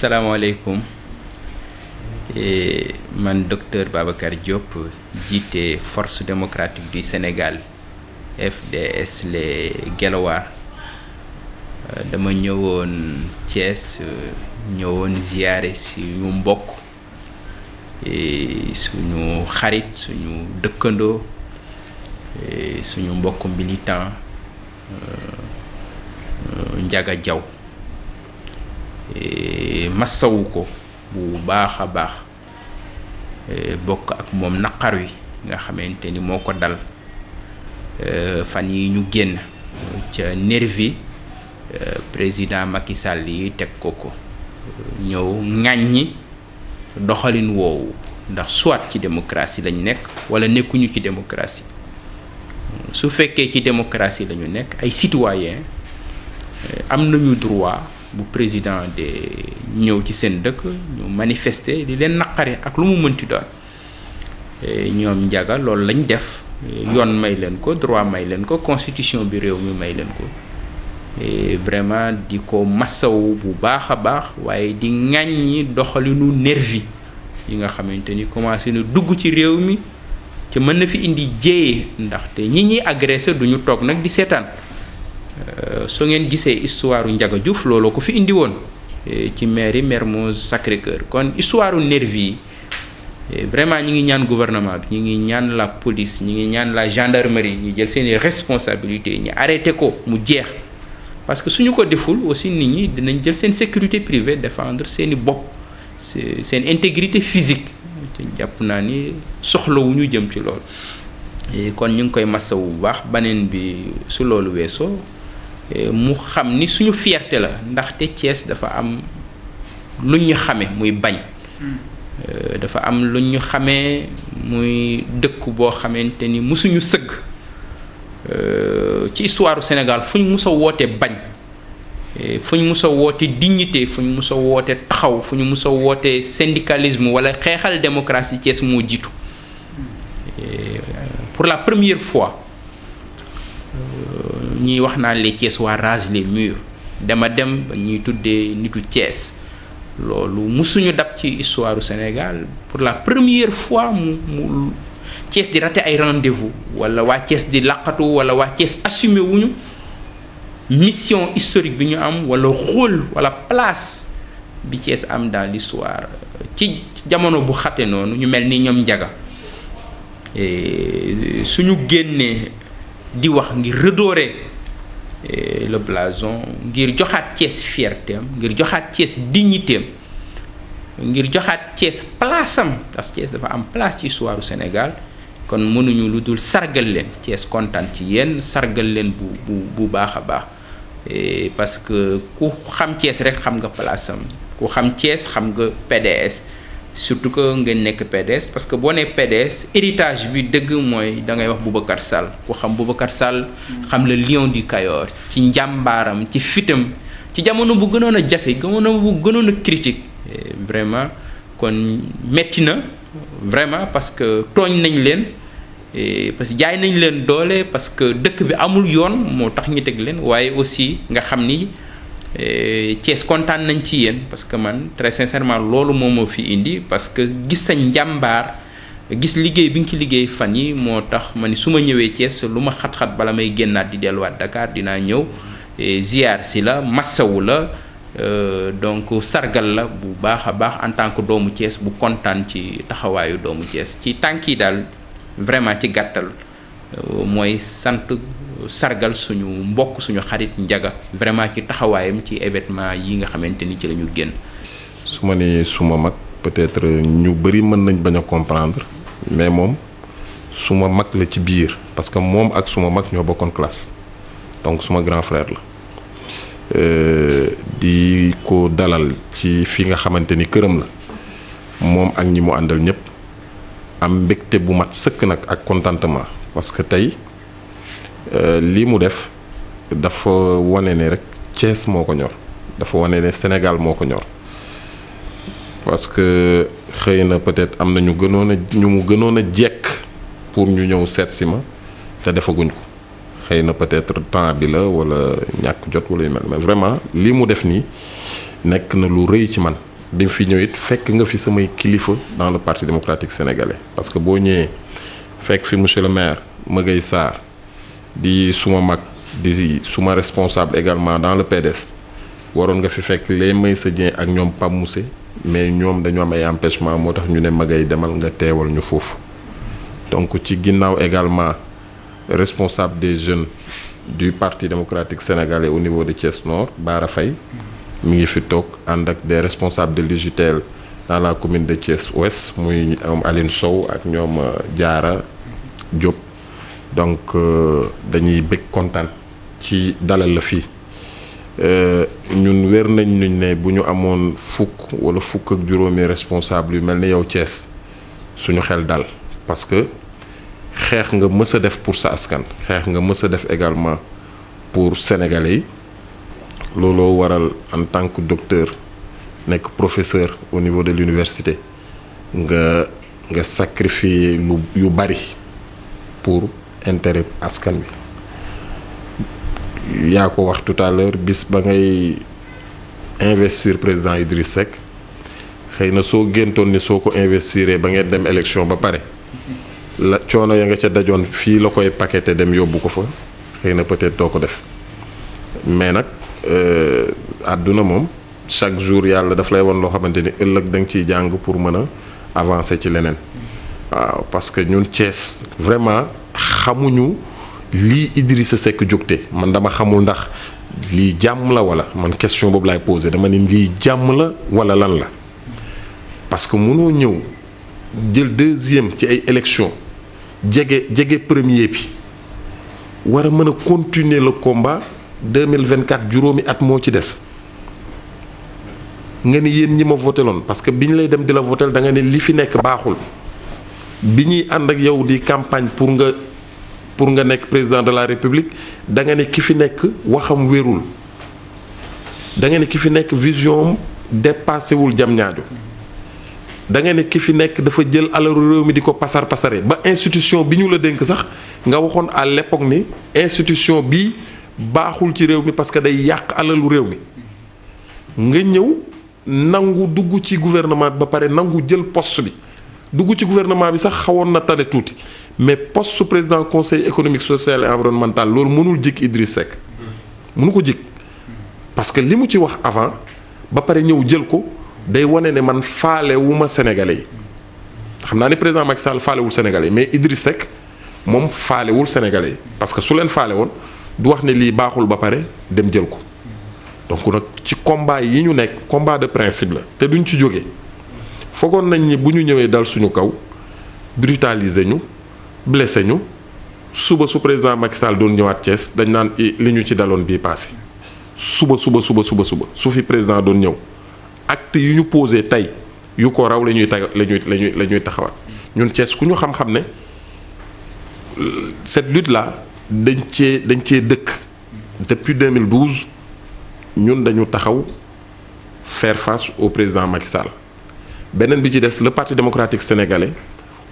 asalaamaaleykum man docteur Babacar Diop jiite Force démocratique du Sénégal FDS les Guelwaar dama ñëwoon Thiès ñëwoon ziyaare suñu mbokk suñu xarit suñu dëkkandoo suñu mbokk militant Ndiaga Diaw massawu ko bu baax a baax bokk ak moom naqar wi nga xamante ni moo ko dal fan yi ñu génn ca nervi président Macky Sall yi teg ko ñëw ŋàññi doxalin woowu ndax soit ci démocratie lañu nekk wala nekkuñu ci démocratie su fekkee ci démocratie lañu nekk ay citoyens am nañu droit bu président de ñëw ci seen dëkk ñu manifester di leen naqari ak lu mu mënti doon ñoom Ndiaga loolu lañ def yoon may leen ko droit may leen ko constitution bi réew mi may leen ko vraiment di ko massawu bu baax a baax waaye di ŋàññi doxalinu nervi yi nga xamante ni commencé na dugg ci réew mi te mën na fi indi jéeye ndaxte ñi ñuy agressé duñu toog nag di seetaan su ngeen gisee histoire Ndiaga Diouf looloo ko fi indi woon ci mairie Mermoz Sacré-Cœur kon histoire nervi yi vraiment ñi ngi ñaan gouvernement bi ñi ngi ñaan la police ñi ngi ñaan la gendarmerie ñu jël seeni responsabilités ñu arrêté ko mu jeex parce que suñu ko deful aussi nit ñi dinañ jël seen sécurité privée défendre seeni bopp seen intégrité physique te jàpp naa ni soxlawuñu jëm ci loolu kon ñu ngi koy massawu bu baax baneen bi su loolu weesoo mu xam ni suñu fierté la ndaxte Thiès dafa am lu ñu xame muy bañ dafa am lu ñu xamee muy dëkk boo xamante ni musuñu sëgg ci histoire du Sénégal fu ñu mus a woote bañ fu ñu mus a woote dignité fu ñu mus a woote taxaw fu ñu mus a woote syndicalisme wala xeexal démocratie Thiès moo jiitu pour la première fois ñuy wax naan les Thiès waa rase les murs dama dem ba ñuy tuddee nitu Thiès loolu musuñu dab ci histoire du Sénégal pour la première fois mu Thiès di raté ay rendez-vous wala waa Thiès di laqatu wala waa Thiès assumé wuñu mission historique bi ñu am wala rôle wala place bi Thiès am dans l'histoire ci jamono bu xate noonu ñu mel ni ñoom Ndiaga suñu génnee di wax ngir redorer le blason ngir joxaat Thiès fierté am ngir joxaat Thiès dignité am ngir joxaat Thiès place am parce que Thiès dafa am place ci histoire du Sénégal kon mënuñu lu dul sargal leen Thiès kontaan ci yéen sargal leen bu baax a baax parce que ku xam Thiès rek xam nga place am ku xam Thiès xam nga PDS surtout que ngeen nekk PDS parce que boo nee PDS héritage bi dëgg mooy da ngay wax Boubacar Sall ku xam Boubacar Sall xam le lion du Kayor ci njàmbaaram ci fitam ci jamono bu gënoon a jafe jamono bu gënoon a critique vraiment kon metti na vraiment parce que tooñ nañ leen parce que jaay nañ leen doole parce que dëkk bi amul yoon moo tax ñu teg leen waaye aussi nga xam ni Thiès kontaan nañ ci yéen parce que man très sincèrement loolu moo ma fi indi parce que gis sa njàmbaar gis liggéey bi nga ci liggéey fan yi moo tax ma ni su ma ñëwee Thiès lu ma xat-xat bala may génnaat di delluwaat Dakar dinaa ñëw ziar si la massawu la donc sargal la bu baax a baax en tant que doomu Thiès bu kontaan ci taxawaayu doomu Thiès ci tànk yi daal vraiment ci gàttal mooy sant sargal suñu mbokk suñu xarit Ndiaga vraiment ci taxawaayam ci événement yi nga xamante ni ci la ñu génn. su ma nee suma mag peut-être ñu bëri mën nañ bañ a comprendre mais moom suma mag la ci biir parce que moom ak suma mag ñoo bokkoon classe donc suma grand frère la di ko dalal ci fi nga xamante ni këram la moom ak ñi mu àndal ñëpp am mbégte bu mat sëkk nag ak contentement parce que tey lii mu def dafa wane ne rek Thiès moo ko ñor dafa wane ne Sénégal moo ko ñor parce que xëy na peut-être am na ñu mu gënoon a jekk pour ñu ñëw seet si ma te defaguñ ko xëy na peut-être temps bi la wala ñàkk jot wala yu mel mais vraiment lii mu def nii nekk na lu rëy ci man bi mu fi ñëw it fekk nga fi samay kilifa dans le parti démocratique sénégalais parce que boo ñëwee fekk fi monsieur le maire Magaye Sarr di suma mag di suma responsable également dans le PDS waroon nga fi fekk les Meïssa Dieng ak ñoom Pape Moussé mais ñoom dañu am ay empêchement moo tax ñu ne Magaye demal nga teewal ñu foofu donc ci ginnaaw également responsable des jeunes du parti démocratique sénégalais au niveau de Thiès Nord Bara Faye mi ngi fi toog ànd ak des responsables de l'UJTL dans la commune de Thiès Ouest muy Aline Sow ak ñoom Diarra Diop donc dañuy bëgg kontaan ci dalal la fii ñun wér nañ ñu ne bu ñu amoon fukk wala fukk ak juróomi responsable yu mel ni yow Thiès suñu xel dal parce que xeex nga mës a def pour sa askan xeex nga mës a def également pour sénégalais yi looloo waral en tant que docteur nekk professeur au niveau de l'université nga sacrifier yu bari pour intérêt askan wi yaa ko wax tout à l'heure bis ba ngay investir président Idriss Seck xëy na soo géntoon ni soo ko investiree ba ngeen dem élection ba pare la coono ya nga ca dajoon fii la koy paqueté dem yóbbu ko fa xëy na peut-être doo ko def mais nag àdduna moom chaque jour yàlla daf lay won loo xamante ni ëllëg da nga ciy jàng pour mën a avancer ci leneen waaw parce que ñun Thiès vraiment xamuñu lii Idrissa Seck jógte man dama xamul ndax lii jàmm la wala man question boobu laay posé dama ne lii jàmm la wala lan la parce que mënoo ñëw jël deuxième ci ay élections jege premier bi war a mën a continuer le combat 2024 juróomi at moo ci des nga ni yéen ñi ma voté loon parce que bi ñu lay dem di la voté da nga ne li fi nekk baaxul bi ñuy ànd ak yow di campagne pour nga nekk président de la république da nga ne ki fi nekk waxam wérul da nga ne ki fi nekk vision dépassé wul jam ñaajo da nga ne ki fi nekk dafa jël alalu réew mi di ko pasare ba institution bi ñu la dénk sax nga waxoon à l'époque ni institution bi baaxul ci réew mi parce que day yàq alalu réew mi nga ñëw nangu dugg ci gouvernement bi ba pare nangu jël poste bi dugg ci gouvernement bi sax xawoon na tane tuuti mais poste président conseil économique social et environnemental loolu mënul jik Idriss Seck mënu ko jik parce que li mu ci wax avant ba pare ñëw jël ko day wane ne man faale wu ma sénégalais yi xam naa ne président Macky Sall faalewul sénégalais yi mais Idriss Seck moom faalewul sénégalais yi parce que su leen faale woon du wax ne lii baaxul ba pare dem jël ko donc nag ci combat yi ñu nekk combat de principe la te duñ ci jóge foogoon nañ ni bu ñu ñëwee dal suñu kaw brutaliser ñu blessé ñu suba su président Macky Sall doon ñëwaat Thiès dañ naan li ñu ci daloon bii passé suba su fi président doon ñëw acte yu ñu posé tey yu ko raw la ñuy taxawaat ñun Thiès ku ñu xam-xam ne cette lutte là dañ cee dëkk depuis 2012 ñun dañu taxaw faire face au président Macky Sall beneen bi ci des le parti démocratique sénégalais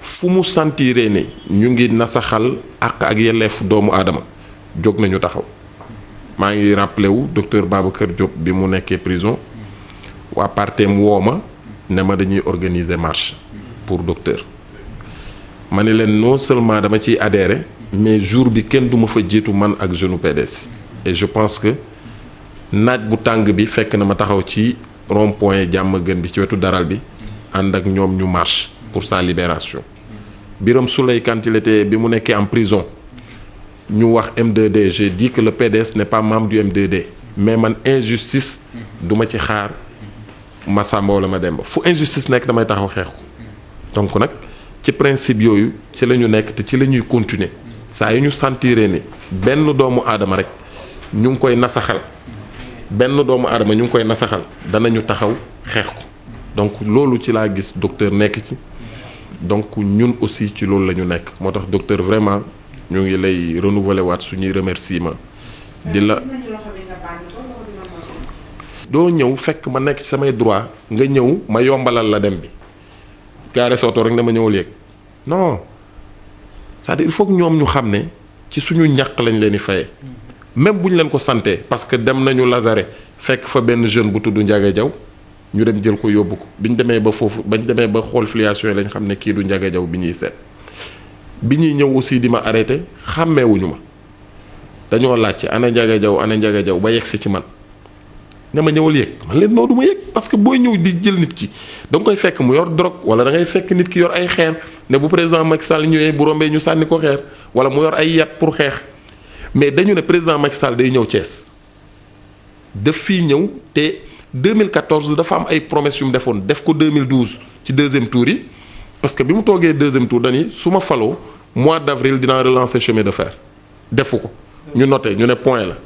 fu mu sentiree ne ñu ngi nasaxal àq ak yelleefu doomu aadama jóg nañu taxaw maa ngi rappelé wu docteur Babacar Diop bi mu nekkee prison waa parteem woo ma ne ma dañuy organiser marche pour docteur ma ne leen non seulement dama ciy adhéré mais jour bi kenn du ma fa jiitu man ak jeune PDS et je pense que naaj bu tàng bi fekk na ma taxaw ci rond-point Diamaguène bi ci wetu daral bi ànd ak ñoom ñu marche pour sa libération Birame Souleye quand il était bi mu nekkee en prison ñu wax M2D j'ai dit que le PDS n'est pas membre du M2D mais man injustice duma ci xaar ma Samba wala ma Demba fu injustice nekk damay taxaw xeex ko donc nag ci principe yooyu ci la ñu nekk te ci la ñuy continuer saa yu ñu sentiree ni benn doomu aadama rek ñu ngi koy nasaxal danañu taxaw xeex ko donc loolu ci laa gis docteur nekk ci donc ñun aussi ci loolu la ñu nekk moo tax docteur vraiment ñu ngi lay renouveler waat suñuy remerciement di la doo ñëw fekk ma nekk ci samay droit nga ñëw ma yombalal la dem bi gaare soto rek dama ñëwul yéeg non c'est-à-dire il faut que ñoom ñu xam ne ci suñu ñàkk lañ leen di fayee même bu ñu leen ko santee parce que dem nañu Lazare fekk fa benn jeune bu tudd Ndiaga Diaw ñu dem jël ko yóbbu ko bi ñu demee ba foofu bañ demee ba xool filiation yi lañ xam ne kii du Ndiaga Diaw bi ñuy seet bi ñuy ñëw aussi di ma arrêté xàmmeewuñu ma dañoo laaj ci ana Ndiaga Diaw ba yegsi ci man ne ma ñëwal yéeg man leen noo du ma yéeg parce que booy ñëw di jël nit ki da nga koy fekk mu yor drogue wala da ngay fekk nit ki yor ay xeer ne bu président Macky Sall ñëwee bu rombee ñu sànni ko xeer wala mu yor ay yat pour xeex mais dañu ne président Macky Sall day ñëw Thiès daf fii ñëw te 2014 dafa am ay promesses yu mu defoon def ko 2012 ci deuxième tour yi parce que bi mu toogee deuxième tour dañuy su ma faloo mois d'avril dinaa relancer chemin de fer defu ko ñu noté ñu ne point la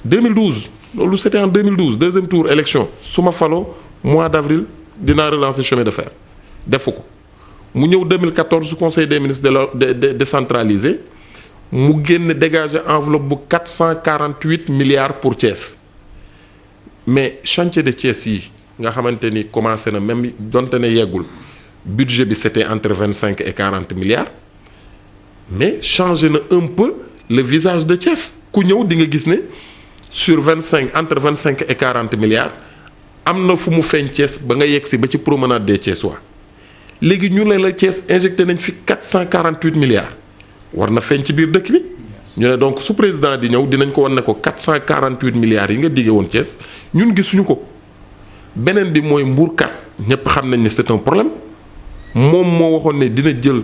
2012 loolu c'était en 2012 deuxième tour élection su ma faloo mois d'avril dinaa relancer chemin de fer defu ko mu ñëw 2014 conseil des ministres décentralisé mu génn dégager enveloppe bu 448 milliards pour Thiès mais chantier de Thiès yi nga xamante ni commencé na même donte ne yeggul budget bi c'était entre 25 et 40 milliards mais changé na un peu le visage de Thiès ku ñëw di nga gis ne sur 25 entre 25 et 40 milliards am na fu mu feeñ Thiès ba nga yegg si ba ci promenade des Thiessois léegi ñu ne la Thiès injecté nañ fi 448 milliards war na feeñ ci biir dëkk bi ñu ne donc su président di ñëw dinañ ko wan ne ko 448 milliards yi nga diggee woon Thiès ñun gisuñu ko beneen bi mooy mbuurkat ñëpp xam nañ ne c'est un problème moom moo waxoon ne dina jël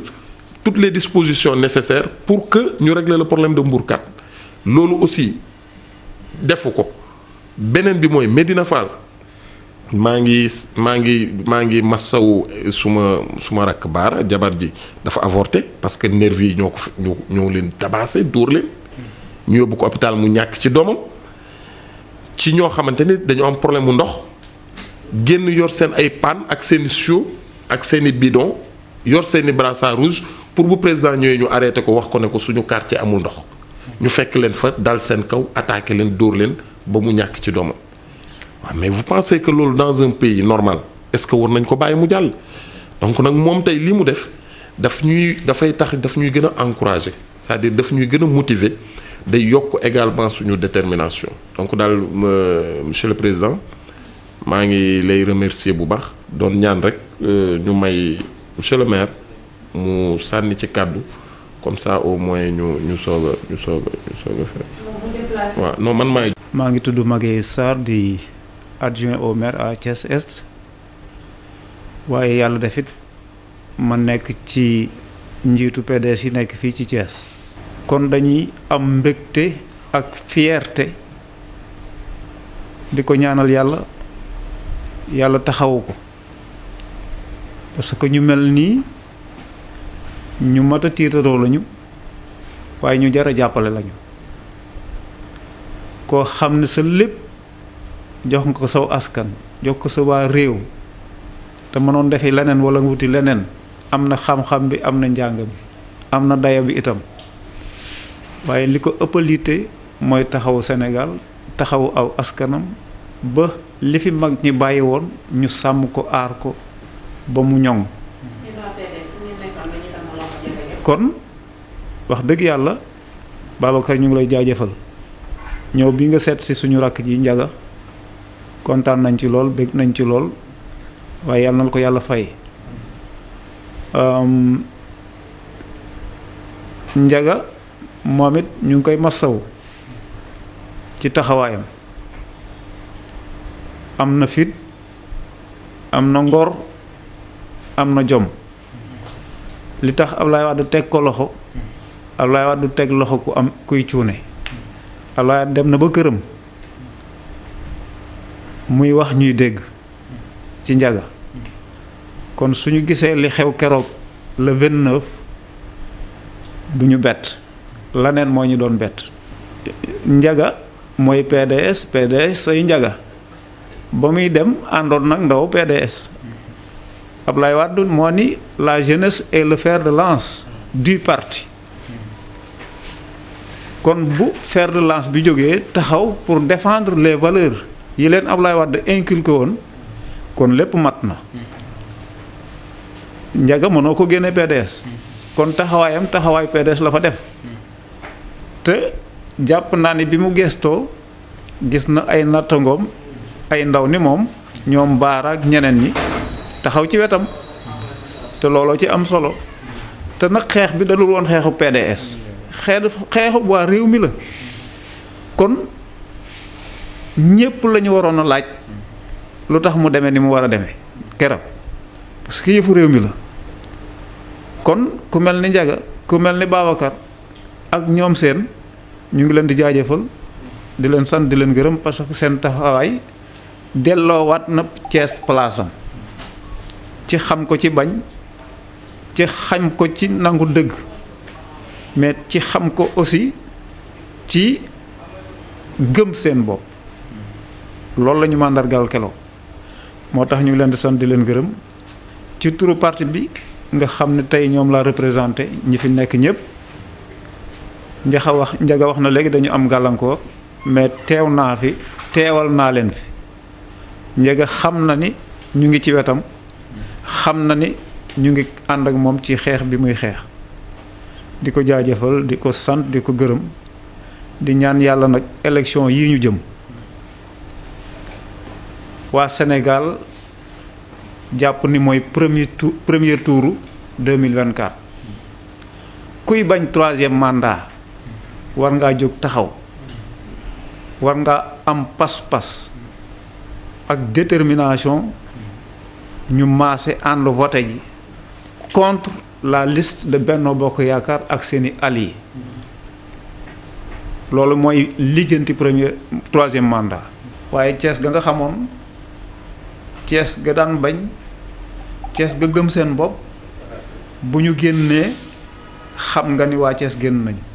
toutes les dispositions nécessaires pour que ñu régler le problème de mbuurkat loolu aussi defu ko beneen bi mooy Médina Fall maa ngi massawu suma rakk Baara jabar ji dafa avorté parce que nervi yi ñoo leen tabassé dóor leen ñu yóbbu ko hôpital mu ñàkk ci doomam ci ñoo xamante ni dañoo am problème mu ndox génn yor seen ay panne ak seen i siwo ak seen i bidon yor seen i brassard rouge pour bu président ñëwee ñu arrêté ko wax ko ne ko suñu quartier amul ndox ñu fekk leen fa dal seen kaw attaqué leen dóor leen ba mu ñàkk ci doomam waaw mais vous pensez que loolu dans un pays normal est-ce que war nañ ko bàyyi mu jàll donc nag moom tey li mu def daf ñuy gën a encourager c'est-à-dire daf ñuy gën a motiver day yokk également suñu détermination donc daal monsieur le président maa ngi lay remercier bu baax doon ñaan rek ñu may monsieur le maire mu sànni ci kàddu comme ça au moins ñu soog a faire waaw non man maa ngi tudd Maguette Sarr di adjoint au maire à Thiès Est waaye yàlla defit ma nekk ci njiitu PDS yi nekk fii ci Thiès. kon dañuy am mbégte ak fierté di ko ñaanal yàlla taxawu ko parce que ñu mel nii ñu mat a tiitaroo lañu waaye ñu jar a jàppale lañu koo xam ne sa lépp jox nga ko saw askan jox ko sa waa réew te mënoon defi leneen wala wuti leneen am na xam-xam bi am na njàng bi am na daya bi itam waaye li ko ëppalite mooy taxawu Sénégal taxawu aw askanam ba li fi mag ñi bàyyi woon ñu sàmm ko aar ko ba mu ñoŋ kon wax dëgg yàlla Babacar ñu ngi lay jaajëfal ñëw bi nga seet si suñu rakk ji Ndiaga kontaan nañ ci lool bég nañ ci lool waaye yàlla na ko yàlla fay Ndiaga moom it ñu ngi koy massaw ci taxawaayam am na fit am na ngor am na jom li tax Ablaye Wade teg ko loxo Ablaye Wade teg loxo kuy cuune Ablaye Wade dem na ba këram muy wax ñuy dégg ci Ndiaga kon suñu gisee li xew keroog le 29 du ñu bett laneen moo ñu doon bett Ndiaga mooy PDS say Ndiaga ba muy dem àndoon nag ndaw PDS Ablaye Wade moo ni la jeunesse est le fer de lance du parti kon bu fer de lance bi jógee taxaw pour défendre les valeurs yi leen Ablaye Wade inculqué woon kon lépp mat na Ndiaga mënoo ko génne PDS kon taxawaay PDS la fa def te jàpp naa ni bi mu gestoo gis na ay nattangoom ay ndaw ni moom ñoom Baara ak ñeneen ñi taxaw ci wetam te looloo ci am solo te nag xeex bi dalul woon xeexu PDS xeexu waa réew mi la kon ñépp lañu waroon a laaj lu tax mu demee ni mu war a demee keroog parce que yëfu réew mi la kon ku mel ni Ndiaga ku mel ni Babacar ak ñoom seen ñu ngi leen di jaajëfal di leen sant di leen gërëm parce que seen taxawaay delloowaat na Thiès place am ci xam ko ci bañ ci xam ko ci nangu dëgg mais ci xam ko aussi ci gëm seen bopp loolu la ñu màndargaal keroog moo tax ñu ngi leen di sant di leen gërëm ci turu parti bi nga xam ne tey ñoom laa représenté ñi fi nekk ñëpp Ndiaga wax na léegi dañu am gàllankoor mais teew naa fi teewal naa leen fi Ndiaga xam na ni ñu ngi ci wetam xam na ni ñu ngi ànd ak moom ci xeex bi muy xeex di ko jaajëfal di ko sant di ko gërëm di ñaan yàlla nag élection yi ñu jëm waa Sénégal jàpp ni mooy premier tour 2024 kuy bañ 3e mandat war ngaa jóg taxaw war nga am pas-pas ak détermination ñu maase ànd voté ji contre la liste de Benno Bokk Yaakaar ak seeni alliés loolu mooy lijjanti 3e mandat waaye Thiès ga nga xamoon Thiès ga daan bañ Thiès ga gëm seen bopp bu ñu génnee xam nga ni waa Thiès génn nañu